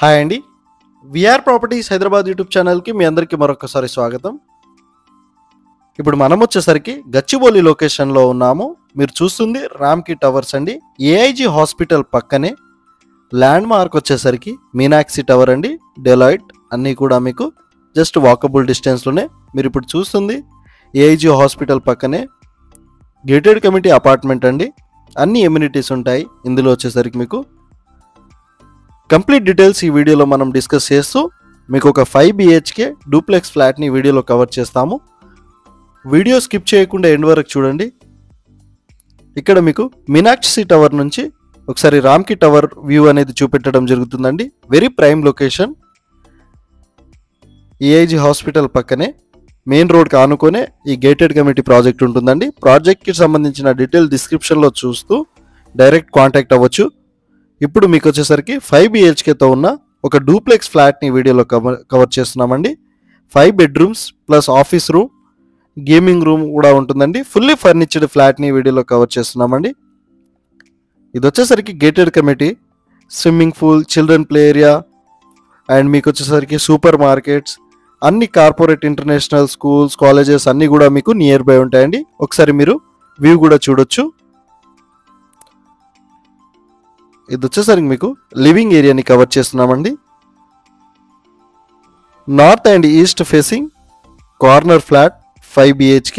Hi అండి. VR properties Hyderabad YouTube ఛానల్కి మీ అందరికీ మరొకసారి స్వాగతం. ఇప్పుడు మనం వచ్చేసరికి గచ్చిబౌలి లొకేషన్లో ఉన్నాము. మీరు చూస్తుంది రామ్కి టవర్స్ అండి. ఏఐజీ హాస్పిటల్ పక్కనే ల్యాండ్ మార్క్ వచ్చేసరికి మీనాక్షి టవర్ అండి. డెలాయిట్ అన్నీ కూడా మీకు జస్ట్ వాకబుల్ డిస్టెన్స్లోనే. మీరు ఇప్పుడు చూస్తుంది ఏఐజీ హాస్పిటల్ పక్కనే గేటెడ్ కమ్యూనిటీ అపార్ట్మెంట్ అండి. అన్ని ఎమ్యూనిటీస్ ఉంటాయి ఇందులో వచ్చేసరికి. మీకు కంప్లీట్ డీటెయిల్స్ ఈ వీడియోలో మనం డిస్కస్ చేస్తూ మీకు ఒక 5 BHK డూప్లెక్స్ ఫ్లాట్ని వీడియోలో కవర్ చేస్తాము. వీడియో స్కిప్ చేయకుండా ఎండ్ వరకు చూడండి. ఇక్కడ మీకు మీనాక్షి టవర్ నుంచి ఒకసారి రామ్కి టవర్ వ్యూ అనేది చూపెట్టడం జరుగుతుందండి. Very prime location. AIG hospital పక్కనే మెయిన్ రోడ్కి ఆనుకొనే ఈ గేటెడ్ కమ్యూనిటీ ప్రాజెక్ట్ ఉంటుందండి. ప్రాజెక్ట్కి సంబంధించిన డీటెయిల్ డిస్క్రిప్షన్లో చూస్తూ డైరెక్ట్ కాంటాక్ట్ అవ్వచ్చు. ఇప్పుడు మీకు వచ్చేసరికి 5 BHKతో ఉన్న ఒక డూప్లెక్స్ ఫ్లాట్ని వీడియోలో కవర్ చేస్తున్నామండి. 5 bedrooms plus office room, gaming room కూడా ఉంటుందండి. ఫుల్లీ ఫర్నిచర్డ్ ఫ్లాట్ని వీడియోలో కవర్ చేస్తున్నామండి. ఇది వచ్చేసరికి gated community, swimming pool, children play area and మీకు వచ్చేసరికి సూపర్ మార్కెట్స్, అన్ని కార్పొరేట్ ఇంటర్నేషనల్ స్కూల్స్, కాలేజెస్ అన్నీ కూడా మీకు నియర్ బై ఉంటాయండి. ఒకసారి మీరు వ్యూ కూడా చూడొచ్చు. ఇది వచ్చేసరికి మీకు లివింగ్ ఏరియాని కవర్ చేస్తున్నామండి. North and east facing corner flat 5 BHK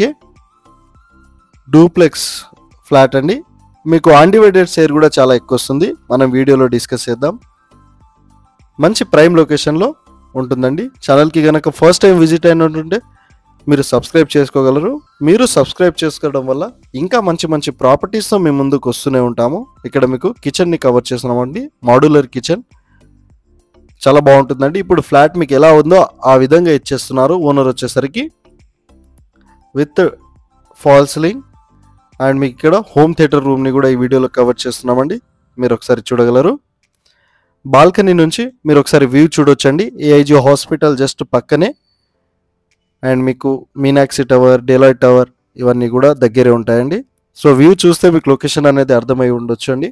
duplex flat అండి. మీకు అన్డివైడెడ్ షేర్ కూడా చాలా ఎక్కువ వస్తుంది. మనం వీడియోలో డిస్కస్ చేద్దాం. మంచి ప్రైమ్ లొకేషన్లో ఉంటుందండి. ఛానల్కి కనుక ఫస్ట్ టైం విజిట్ అయినట్టుంటే మీరు సబ్స్క్రైబ్ చేసుకోగలరు. మీరు సబ్స్క్రైబ్ చేసుకోవడం వల్ల ఇంకా మంచి మంచి ప్రాపర్టీస్తో మేము ముందుకు వస్తూనే ఉంటాము. ఇక్కడ మీకు కిచెన్ని కవర్ చేస్తున్నామండి. మాడ్యులర్ కిచెన్ చాలా బాగుంటుందండి. ఇప్పుడు ఫ్లాట్ మీకు ఎలా ఉందో ఆ విధంగా ఇచ్చేస్తున్నారు ఓనర్ వచ్చేసరికి. విత్ ఫాల్ సీలింగ్ అండ్ మీకు ఇక్కడ హోమ్ థియేటర్ రూమ్ని కూడా ఈ వీడియోలో కవర్ చేస్తున్నామండి. మీరు ఒకసారి చూడగలరు. బాల్కనీ నుంచి మీరు ఒకసారి వ్యూ చూడొచ్చండి. ఏఐజీ హాస్పిటల్ జస్ట్ పక్కనే అండ్ మీకు మీనాక్షి టవర్, డెలాయిట్ టవర్ ఇవన్నీ కూడా దగ్గరే ఉంటాయండి. సో వ్యూ చూస్తే మీకు లొకేషన్ అనేది అర్థమై ఉండొచ్చు అండి.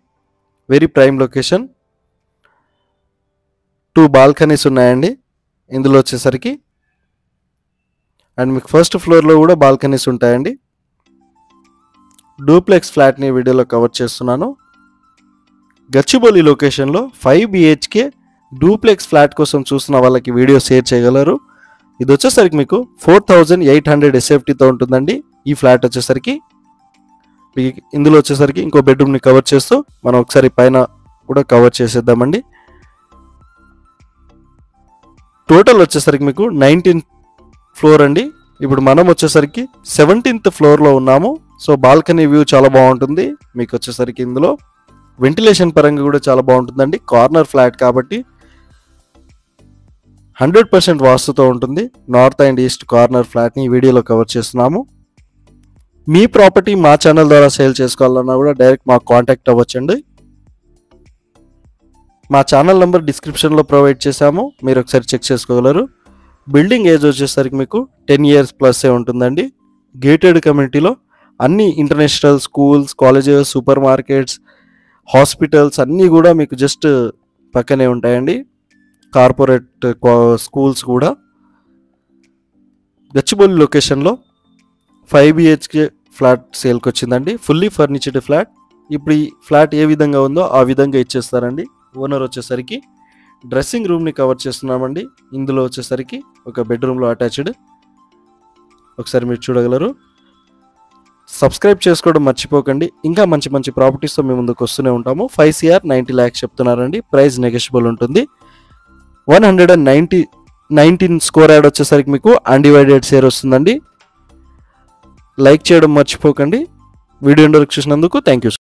Very prime location. 2 బాల్కనీస్ ఉన్నాయండి ఇందులో వచ్చేసరికి. అండ్ మీకు ఫస్ట్ ఫ్లోర్లో కూడా బాల్కనీస్ ఉంటాయండి. డూప్లెక్స్ ఫ్లాట్ని వీడియోలో కవర్ చేస్తున్నాను. గచ్చిబౌలి లొకేషన్లో 5 BHK డూప్లెక్స్ ఫ్లాట్ కోసం చూస్తున్న వాళ్ళకి వీడియో షేర్ చేయగలరు. ఇది వచ్చేసరికి మీకు 4800 SFTతో ఉంటుందండి. ఈ ఫ్లాట్ వచ్చేసరికి ఇందులో వచ్చేసరికి ఇంకో బెడ్రూమ్ని కవర్ చేస్తూ మనం ఒకసారి పైన కూడా కవర్ చేసేద్దామండి. టోటల్ వచ్చేసరికి మీకు 19th ఫ్లోర్ అండి. ఇప్పుడు మనం వచ్చేసరికి 17th ఫ్లోర్లో ఉన్నాము. సో బాల్కనీ వ్యూ చాలా బాగుంటుంది. మీకు వచ్చేసరికి ఇందులో వెంటిలేషన్ పరంగా కూడా చాలా బాగుంటుందండి. కార్నర్ ఫ్లాట్ కాబట్టి 100% వాస్తుతో ఉంటుంది. నార్త్ అండ్ ఈస్ట్ కార్నర్ ఫ్లాట్ని ఈ వీడియోలో కవర్ చేస్తున్నాము. మీ ప్రాపర్టీ మా ఛానల్ ద్వారా సేల్ చేసుకోవాలన్నా కూడా డైరెక్ట్ మాకు కాంటాక్ట్ అవ్వచ్చండి. మా ఛానల్ నెంబర్ డిస్క్రిప్షన్లో ప్రొవైడ్ చేశాము. మీరు ఒకసారి చెక్ చేసుకోగలరు. బిల్డింగ్ ఏజ్ వచ్చేసరికి మీకు 10 years ప్లస్ ఉంటుందండి. గేటెడ్ కమ్యూనిటీలో అన్ని international schools, colleges, super markets, hospitals అన్నీ కూడా మీకు జస్ట్ పక్కనే ఉంటాయండి. కార్పొరేట్ స్కూల్స్ కూడా. గచ్చిబౌలి లొకేషన్లో 5 BHK ఫ్లాట్ సేల్కి వచ్చిందండి. Fully ఫర్నిచర్డ్ flat. ఇప్పుడు ఈ ఫ్లాట్ ఏ విధంగా ఉందో ఆ విధంగా ఇచ్చేస్తారండి. ఓనర్ వచ్చేసరికి డ్రెస్సింగ్ రూమ్ని కవర్ చేస్తున్నామండి. ఇందులో వచ్చేసరికి ఒక బెడ్రూమ్లో అటాచ్డ్. ఒకసారి మీరు చూడగలరు. సబ్స్క్రైబ్ చేసుకోవడం మర్చిపోకండి. ఇంకా మంచి మంచి ప్రాపర్టీస్తో మేము ముందుకు వస్తూనే ఉంటాము. 5 CR 90 lakhs చెప్తున్నారండి. ప్రైస్ నెగోషియబుల్ ఉంటుంది. 119 స్కోర్ యాడ్ వచ్చేసరికి మీకు అన్డివైడెడ్ షేర్ వస్తుందండి. లైక్ చేయడం మర్చిపోకండి. వీడియో ఎండ్ వరకు చూసినందుకు థ్యాంక్ యూ.